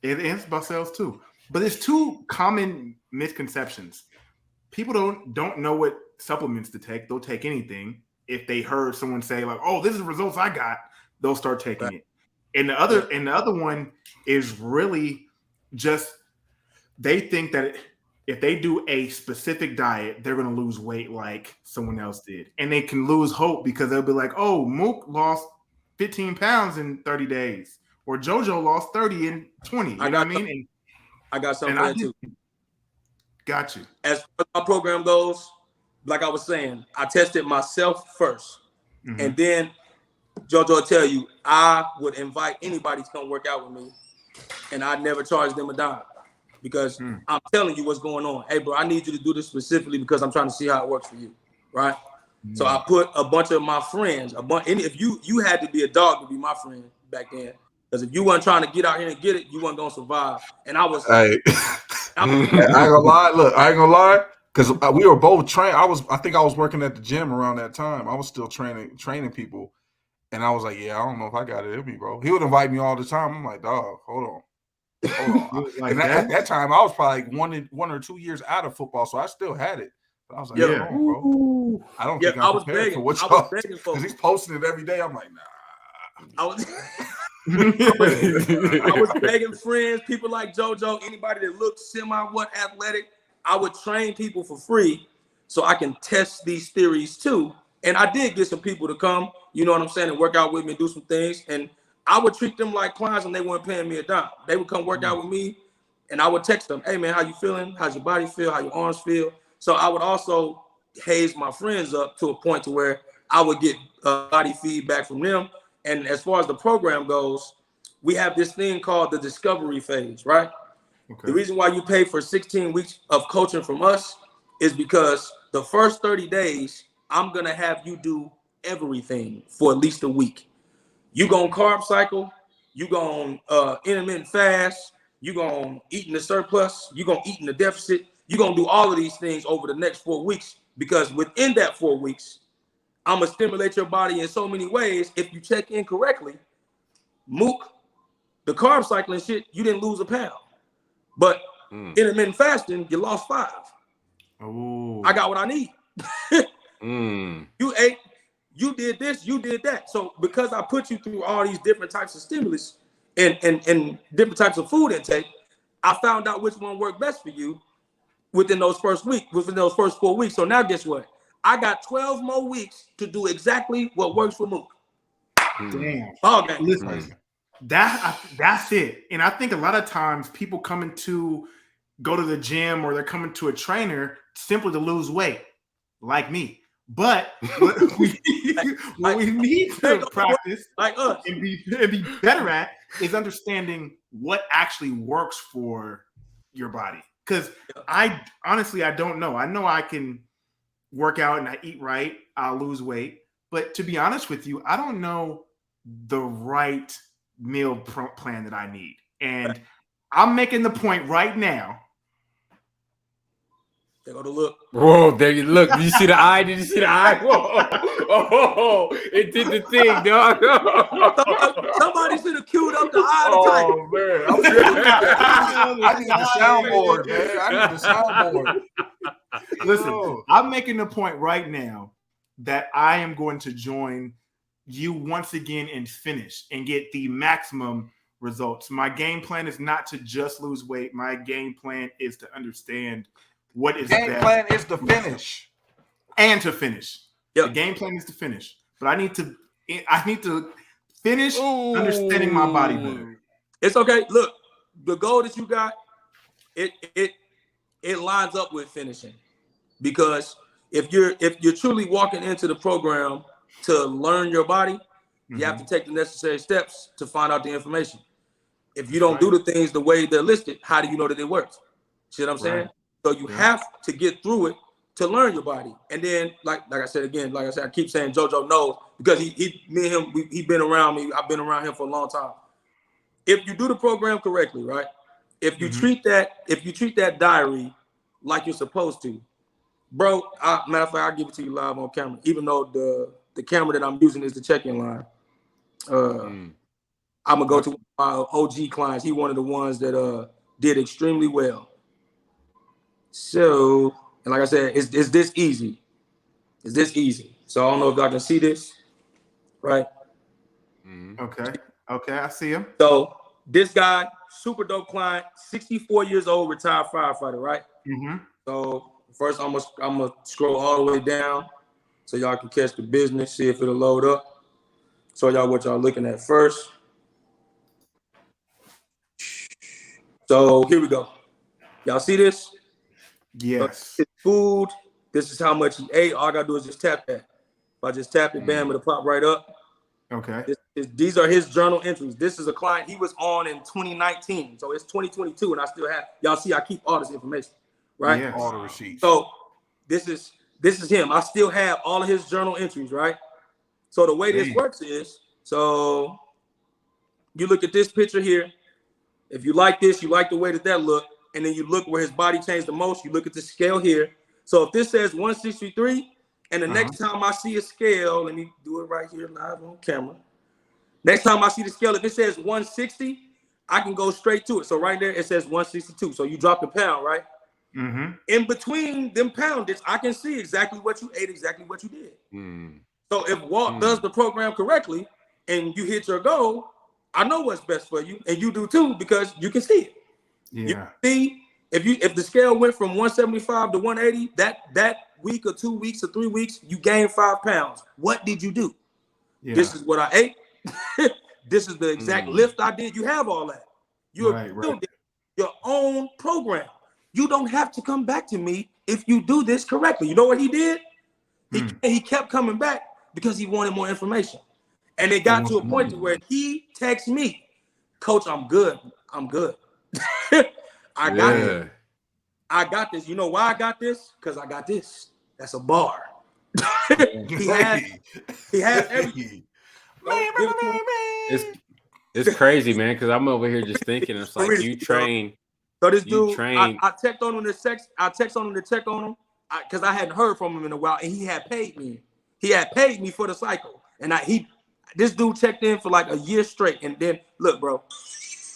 It is about sales too. But there's two common misconceptions. People don't know what supplements to take. They'll take anything. If they heard someone say like, "Oh, this is the results I got," they'll start taking it. And the other one is really just they think that if they do a specific diet, they're going to lose weight like someone else did. And they can lose hope because they'll be like, "Oh, Mook lost 15 pounds in 30 days. Or JoJo lost 30 in 20. You know what I mean? And I got something for that too. Got you. As far as my program goes, like I was saying, I tested myself first. And then JoJo will tell you, I would invite anybody to come work out with me. And I'd never charge them a dime. Because I'm telling you what's going on. Hey, bro, I need you to do this specifically because I'm trying to see how it works for you. Right? So I put a bunch of my friends, if you had to be a dog to be my friend back then. Because if you weren't trying to get out here and get it, you weren't gonna survive. And I was. Hey, I ain't gonna lie. Look, I ain't gonna lie. Because we were both trained. I think I was working at the gym around that time. I was still training people, and I was like, "Yeah, I don't know if I got it in me, bro." He would invite me all the time. I'm like, "Dog, hold on." Like and at that time, I was probably like 1 or 2 years out of football, so I still had it. But I was like, "Yeah, bro, I don't think I'm prepared for what y'all." Because he's posting it every day. I'm like, "Nah." I was begging friends, people like JoJo, anybody that looked athletic. I would train people for free so I can test these theories too. And I did get some people to come, you know what I'm saying, and work out with me and do some things. And I would treat them like clients and they weren't paying me a dime. They would come work out with me and I would text them, "Hey man, how you feeling? How's your body feel? How your arms feel?" So I would also haze my friends up to a point to where I would get body feedback from them. And as far as the program goes, we have this thing called the discovery phase, right? Okay. The reason why you pay for 16 weeks of coaching from us is because the first 30 days, I'm going to have you do everything for at least a week. You going to carb cycle, you going to intermittent fast, you going to eat in the surplus, you going to eat in the deficit. You're going to do all of these things over the next 4 weeks because within that 4 weeks, I'm gonna stimulate your body in so many ways. If you check in correctly, Mook, the carb cycling shit, you didn't lose a pound. But intermittent fasting, you lost 5. Oh, I got what I need. You ate, you did this, you did that. So because I put you through all these different types of stimulus and different types of food intake, I found out which one worked best for you within those first 4 weeks. So now guess what? I got 12 more weeks to do exactly what works for Mook. damn. Okay. Listen, that's it. And I think a lot of times people coming to go to the gym or they're coming to a trainer simply to lose weight, like me. But what we need to practice like us and be better at is understanding what actually works for your body. Because I don't know. I know I can work out and I eat right, I'll lose weight. But to be honest with you, I don't know the right meal plan that I need. And I'm making the point right now. They go to look. Whoa, there you look. Did you see the eye? Did you see the eye? Whoa. Oh, it did the thing, dog. Somebody should have queued up the eye. Oh man, I need the soundboard, man. I need the soundboard. Listen, I'm making the point right now that I am going to join you once again and finish and get the maximum results. My game plan is not to just lose weight. My game plan is to understand what is game plan is to finish. And to finish. Yep. The game plan is to finish. But I need to finish understanding my body better. It's okay. Look, the goal that you got, it lines up with finishing. Because if you're truly walking into the program to learn your body, you have to take the necessary steps to find out the information. If you don't do the things the way they're listed, how do you know that it works? See what I'm saying? So you have to get through it to learn your body. And then, like I said again, like I said, I keep saying JoJo knows because me and him, he been around me. I've been around him for a long time. If you do the program correctly, right? If you treat that diary like you're supposed to, bro. Matter of fact, I'll give it to you live on camera. Even though the camera that I'm using is the check-in line. I'm gonna go to my OG clients. He one of the ones that did extremely well. So, and like I said, it's this easy. It's this easy. So I don't know if y'all can see this, right? Okay, I see him. So this guy, super dope client, 64 years old, retired firefighter, right? So first I'm gonna scroll all the way down so y'all can catch the business, see if it'll load up. So y'all what y'all looking at first. So here we go. Y'all see this? Yes. His food. This is how much he ate. All I gotta do is just tap that. If I just tap it, bam, it'll pop right up. Okay. These are his journal entries. This is a client he was on in 2019. So it's 2022, and I still have, y'all see I keep all this information, right? Yes. All the receipts. So this is him. I still have all of his journal entries, right? So the way this works is, so you look at this picture here. If you like this, you like the way that look, and then you look where his body changed the most, you look at the scale here. So if this says 163, and the next time I see a scale, let me do it right here live on camera. Next time I see the scale, if it says 160, I can go straight to it. So right there, it says 162. So you dropped a pound, right? In between them poundage, I can see exactly what you ate, exactly what you did. So if Walt does the program correctly and you hit your goal, I know what's best for you, and you do too, because you can see it. Yeah. You see, if the scale went from 175 to 180, that week or 2 weeks or 3 weeks, you gained 5 pounds. What did you do? Yeah. This is what I ate. This is the exact lift I did. You have all that. You're building your own program. You don't have to come back to me if you do this correctly. You know what he did? He kept coming back because he wanted more information. And it got to a point to where he texts me, Coach, I'm good. I'm good. I got this. I got this. You know why I got this? Because I got this. That's a bar. he has everything. It's crazy, man, because I'm over here just thinking, it's like you train. So this dude, I text on him to check on him because I hadn't heard from him in a while, and he had paid me. he had paid me for the cycle, and this dude checked in for like a year straight. And then look, bro,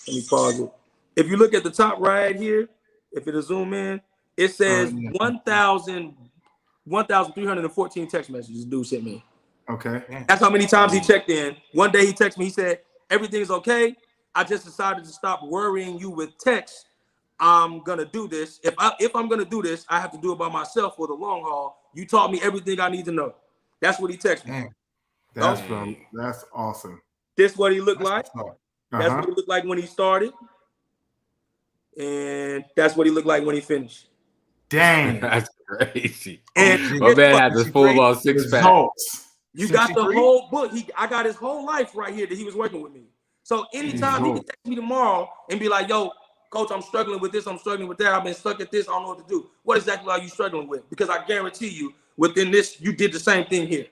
let me pause it. If you look at the top right here, if it'll zoom in, it says 1,314 text messages this dude sent me. Okay. That's how many times he checked in. One day he texted me, he said, everything's okay. I just decided to stop worrying you with texts. I'm gonna do this. If I'm gonna do this, I have to do it by myself for the long haul. You taught me everything I need to know. That's what he texted me. That's awesome. This what he looked like. Uh-huh. That's what he looked like when he started. And that's what he looked like when he finished. Dang. That's crazy. And my man had this full on 6-pack. You got the whole book. I got his whole life right here that he was working with me. So anytime he can text me tomorrow and be like, yo, coach, I'm struggling with this, I'm struggling with that, I've been stuck at this, I don't know what to do. What exactly are you struggling with? Because I guarantee you, within this, you did the same thing here.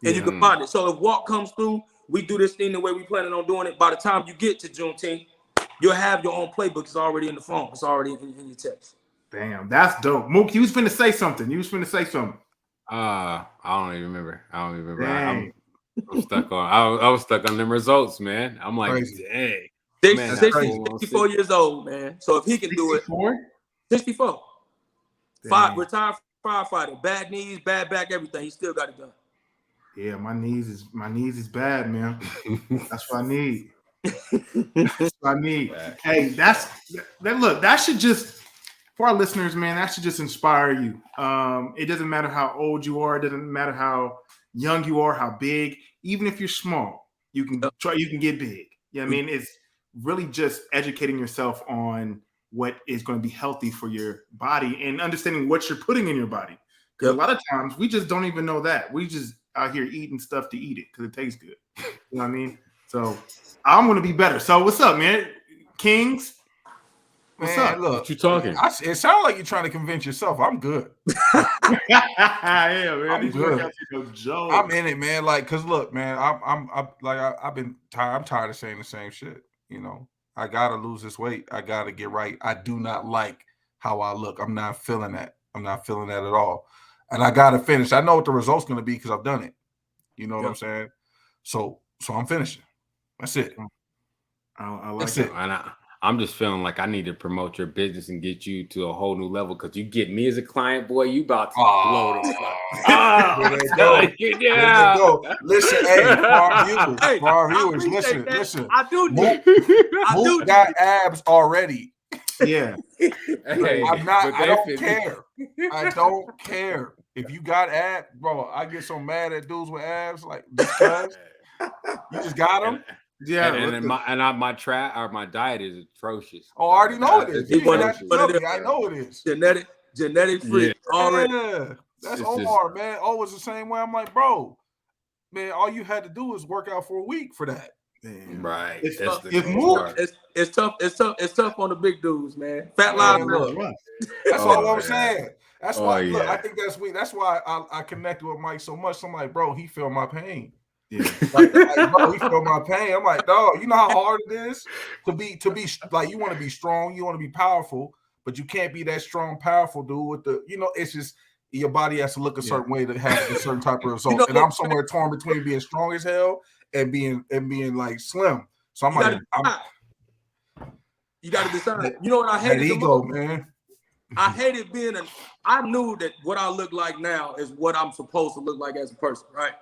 And you can find it. So if walk comes through, we do this thing the way we planning on doing it. By the time you get to Juneteenth, you'll have your own playbook. It's already in the phone. It's already in your text. Damn, that's dope. Mook, you was finna say something. I don't even remember. I'm stuck on. I was stuck on them results, man. I'm like, dang. 64 years old, man. So if he can do it, 64. Retired firefighter, bad knees, bad back, everything. He still got it done. Yeah, my knees is bad, man. That's what I need. That's what I need. Hey, that should just, for our listeners, man, that should just inspire you. It doesn't matter how old you are, it doesn't matter how young you are, how big. Even if you're small, you can get big. You know what I mean? It's really just educating yourself on what is going to be healthy for your body and understanding what you're putting in your body. Because a lot of times we just don't even know that. We just out here eating stuff to eat it because it tastes good. You know what I mean? So I'm going to be better. So what's up, man? Kings? What's up? Look, what you talking? It sounds like you're trying to convince yourself. I'm good. Yeah, man. I'm good. Joke. I'm in it, man. Like, cause look, man, I'm tired of saying the same shit. You know, I gotta lose this weight. I gotta get right. I do not like how I look. I'm not feeling that. I'm not feeling that at all. And I gotta finish. I know what the result's gonna be because I've done it. You know what I'm saying? So I'm finishing. That's it. I like That's it. it. And I'm just feeling like I need to promote your business and get you to a whole new level because you get me as a client, boy. You about to blow this up. There you go. Yeah. There you go. Listen, for our viewers, listen. I do. Mook got abs already. Yeah. Hey, I don't care. I don't care. If you got abs, bro, I get so mad at dudes with abs. Like, because you just got them. Yeah. My diet is atrocious. Oh, I already know it is. I know it is. Genetic free. Yeah. That's Omar, man. Always the same way. I'm like, bro, man, all you had to do is work out for a week for that. Man. Right. It's tough on the big dudes, man. Fat lives matter. That's all I'm saying. That's why look, I think that's why I connected with Mike so much. I'm like, bro, he felt my pain. Yeah. Like, bro, he felt my pain. I'm like, dog, you know how hard it is to be like, you want to be strong, you want to be powerful, but you can't be that strong, powerful dude with the, it's just your body has to look a certain way to have a certain type of result. And I'm somewhere torn between being strong as hell and being like slim. So I'm you got to decide. You know what I hated? Ego, man. I hated I knew that what I look like now is what I'm supposed to look like as a person, right?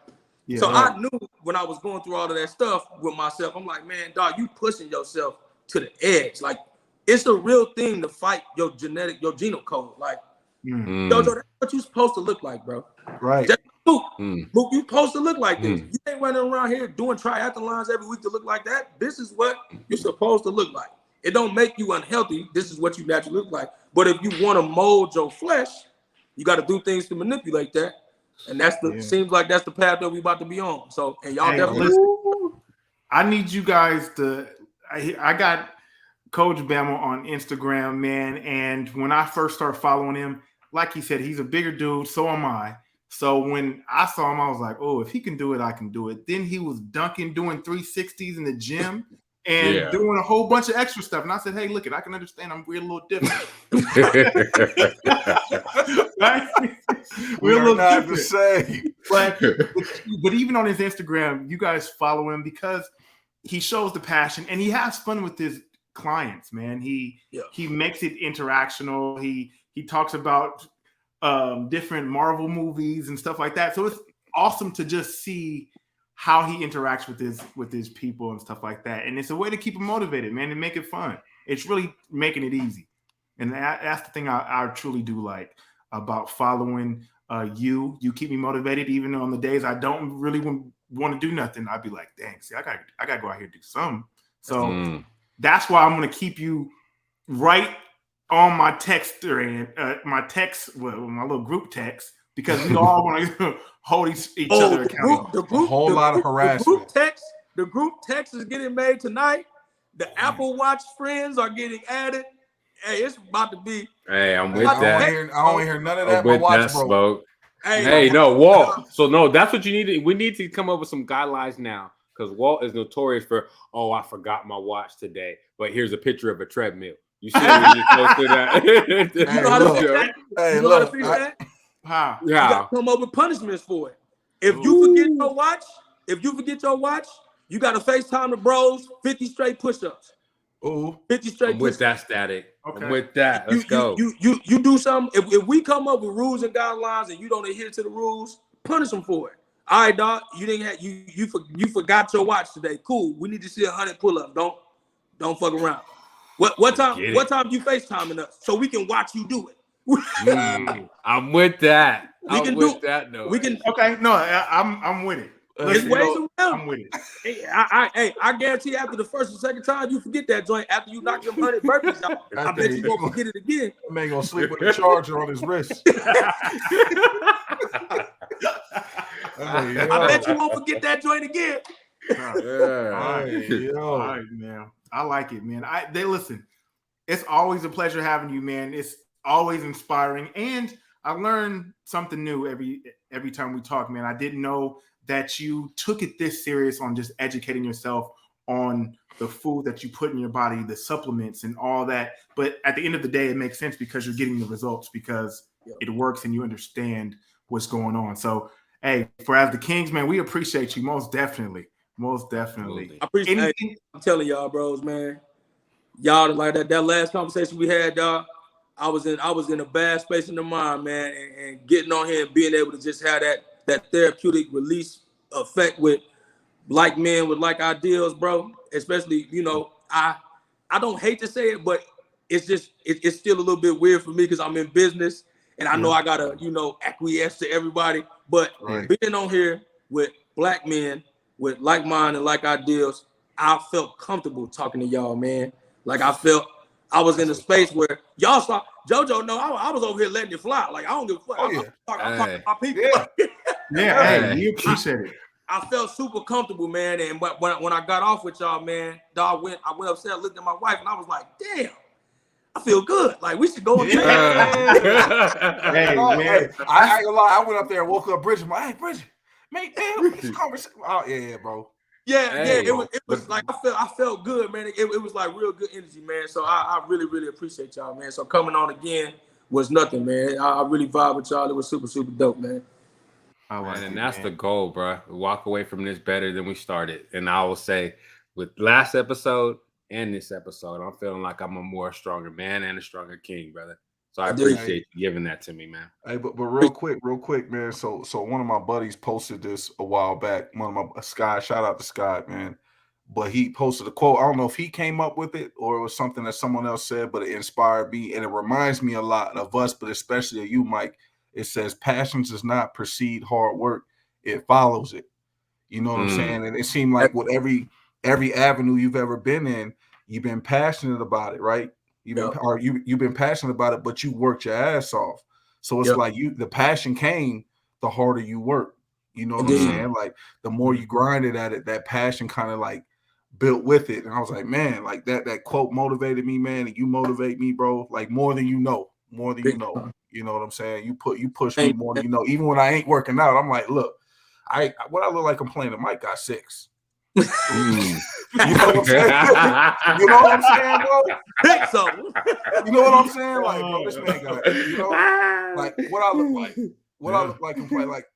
Yeah, so I knew when I was going through all of that stuff with myself, I'm like, man, dog, you pushing yourself to the edge. Like, it's a real thing to fight your genome code. Like, Jojo, that's what you supposed to look like, bro. Right. Mook, you supposed to look like this. You ain't running around here doing triathlons every week to look like that. This is what you're supposed to look like. It don't make you unhealthy. This is what you naturally look like. But if you want to mold your flesh, you got to do things to manipulate that. And seems like that's the path that we about to be on. So, and y'all definitely listen, I need you guys to. I got Coach Bama on Instagram, man, and when I first started following him, like he said, he's a bigger dude. So am I. So when I saw him, I was like, oh, if he can do it, I can do it. Then he was doing 360s in the gym and doing a whole bunch of extra stuff. And I said, hey, look, I can understand we're a little different. We're a little different. but even on his Instagram, you guys follow him because he shows the passion and he has fun with his clients, man. He makes it interactional. He talks about different Marvel movies and stuff like that. So it's awesome to just see how he interacts with his people and stuff like that. And it's a way to keep him motivated, man, and make it fun. It's really making it easy. And that's the thing I truly do like about following you. You keep me motivated, even on the days I don't really want to do nothing. I'd be like, dang, see, I gotta go out here and do something. So that's why I'm gonna keep you right on my text thread, my little group text, because we all want to hold each other accountable. A whole lot of harassment. The group text is getting made tonight. The Apple Watch friends are getting added. Hey, it's about to be. Hey, I'm with that. I don't hear none of that. My watch broke. Hey, no, Walt. So no, that's what you need. We need to come up with some guidelines now, because Walt is notorious for, I forgot my watch today, but here's a picture of a treadmill. You see when you close to that? You know how to fix that? Hey, you know how to fix that? How? You got to come up with punishments for it. If you forget your watch, you got to FaceTime the bros 50 straight push-ups. 50 straight I'm with that, Static. Okay. I'm with that. Let's go. You do something. If we come up with rules and guidelines and you don't adhere to the rules, punish them for it. All right, dog. You didn't have you forgot your watch today. Cool. We need to see 100 pull-ups. Don't fuck around. What time you FaceTiming us so we can watch you do it? I'm with that. We can do that. No, we can. Okay, no, I'm with it. There's ways around. I'm with it. Hey, I guarantee after the first or second time you forget that joint, after you knock them 100 burpees out, I bet you won't forget it again. That man gonna sleep with a charger on his wrist. I bet you won't forget that joint again. All right, man. I like it, man. Listen. It's always a pleasure having you, man. It's always inspiring, and I learn something new every time we talk, man. I didn't know that you took it this serious on just educating yourself on the food that you put in your body, the supplements and all that. But at the end of the day, it makes sense because you're getting the results, because it works and you understand what's going on. So, hey, as the Kings, man, we appreciate you most definitely. Most definitely. I appreciate it. I'm telling y'all, bros, man. Y'all, like that last conversation we had, dog. I was in a bad space in the mind, man, and getting on here and being able to just have that therapeutic release effect with like men with like ideals, bro. Especially, I don't hate to say it, but it's just it's still a little bit weird for me because I'm in business and I know I gotta acquiesce to everybody. But being on here with black men with like mind and like ideals, I felt comfortable talking to y'all, man. Like I felt I was in a space where y'all saw JoJo. No, I was over here letting it fly. Like I don't give a fuck. I'm talking to my people. Hey, you appreciate it. I felt super comfortable, man. And when I got off with y'all, man, I went upstairs, looked at my wife, and I was like, damn, I feel good. Like we should go and hey, man. I ain't gonna lie. I went up there and woke up Bridget. I'm like, hey, Bridget, man, this conversation. Oh yeah, bro. It was like I felt good, man. It was like real good energy, man. So I really, really appreciate y'all, man. So coming on again was nothing, man. I really vibe with y'all. It was super, super dope, man. And that's the goal, bro. We walk away from this better than we started. And I will say, with last episode and this episode, I'm feeling like I'm a more stronger man and a stronger king, brother. So I appreciate you giving that to me, man. Hey, but real quick, man. So one of my buddies posted this a while back. One of my Sky, shout out to Sky, man. But he posted a quote. I don't know if he came up with it or it was something that someone else said, but it inspired me. And it reminds me a lot of us, but especially of you, Mike. It says passion does not precede hard work. It follows it. You know what I'm saying? And it seemed like with every avenue you've ever been in, you've been passionate about it, right? You've been passionate about it, but you worked your ass off. So it's like the passion came, the harder you work. You know what I'm saying? Like the more you grinded at it, that passion kind of like built with it. And I was like, man, like that quote motivated me, man. And you motivate me, bro. Like more than you know. You know what I'm saying? You push me more than you know. Even when I ain't working out, I'm like, look, what I look like complaining, Mike got 6. You know what I'm saying? You know what I'm saying, bro? So you know what I'm saying? Like, bro, this man got, like what I look like. What I look like complaining. Like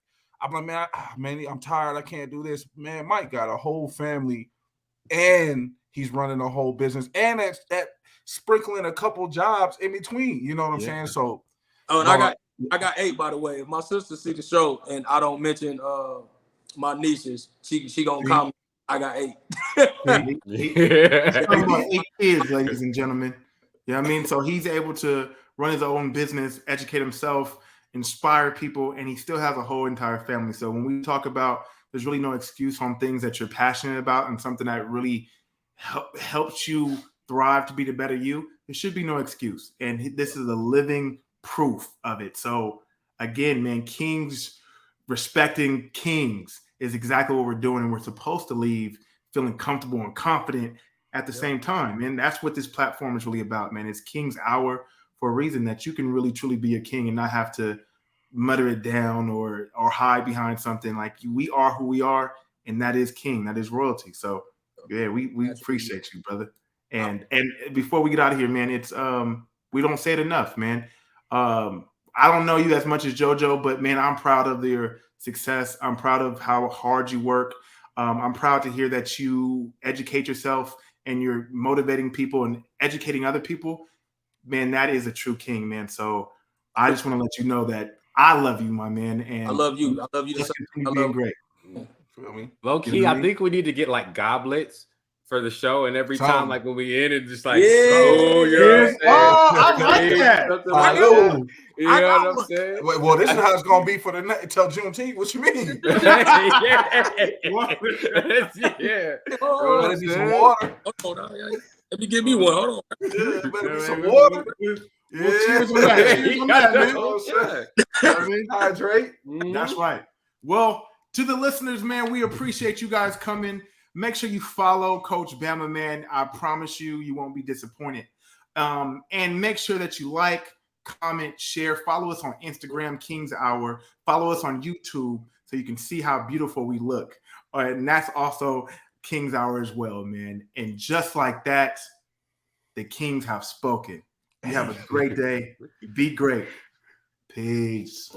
I'm like, man, I'm tired. I can't do this. Man, Mike got a whole family, and he's running a whole business, and that sprinkling a couple jobs in between. You know what I'm saying? So, and I got 8, by the way. If my sister see the show and I don't mention my nieces, she gonna comment. I got 8. Talking about 8 kids, ladies and gentlemen. You know what I mean? So he's able to run his own business, educate himself, inspire people, and he still has a whole entire family. So when we talk about there's really no excuse on things that you're passionate about and something that really helps you thrive to be the better you, there should be no excuse. And this is a living proof of it. So again, man, kings respecting kings is exactly what we're doing. And we're supposed to leave feeling comfortable and confident at the same time. And that's what this platform is really about, man. It's King's Hour for a reason, that you can really truly be a king and not have to mutter it down or hide behind something. Like, we are who we are, and that is king, that is royalty. So yeah, we appreciate you, brother. And before we get out of here, man, it's we don't say it enough, man. I don't know you as much as JoJo, but man, I'm proud of your success. I'm proud of how hard you work. I'm proud to hear that you educate yourself and you're motivating people and educating other people. Man, that is a true king, man. So I just want to let you know that I love you, my man. And I love you. I love you. Just continue being great. Feel me? Low key, I think we need to get like goblets for the show, and every time, like when we end, it's just like, oh, you know what I'm saying? I like that. Something I like know. that. You know what I'm saying? Well, this is how it's gonna be for the until Juneteenth. What you mean? Yeah. Oh, Better be some water. hold on. Let me give me one. Hold on. Yeah, better be some water. Well, cheers on that. Cheers on that, man. Hydrate. That's right. Well, to the listeners, man, we appreciate you guys coming. Make sure you follow Coach Bama, man. I promise you won't be disappointed. And make sure that you like, comment, share. Follow us on Instagram, King's Hour. Follow us on YouTube so you can see how beautiful we look. And that's also King's Hour as well, man. And just like that, the Kings have spoken. You have a great day. Be great. Peace.